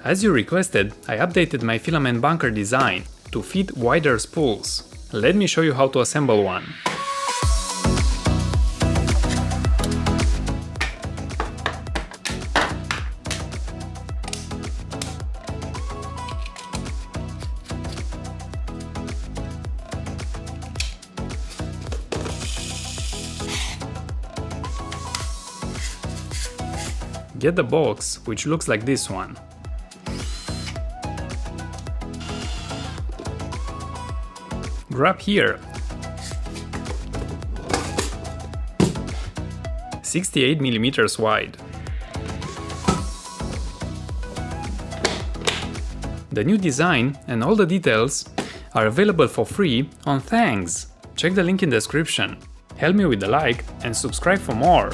As you requested, I updated my filament bunker design to fit wider spools. Let me show you how to assemble one. Get the box, which looks like this one. Grab here 68 mm wide. The new design and all the details are available for free on Thanks. Check the link in the description. Help me with a like and subscribe for more.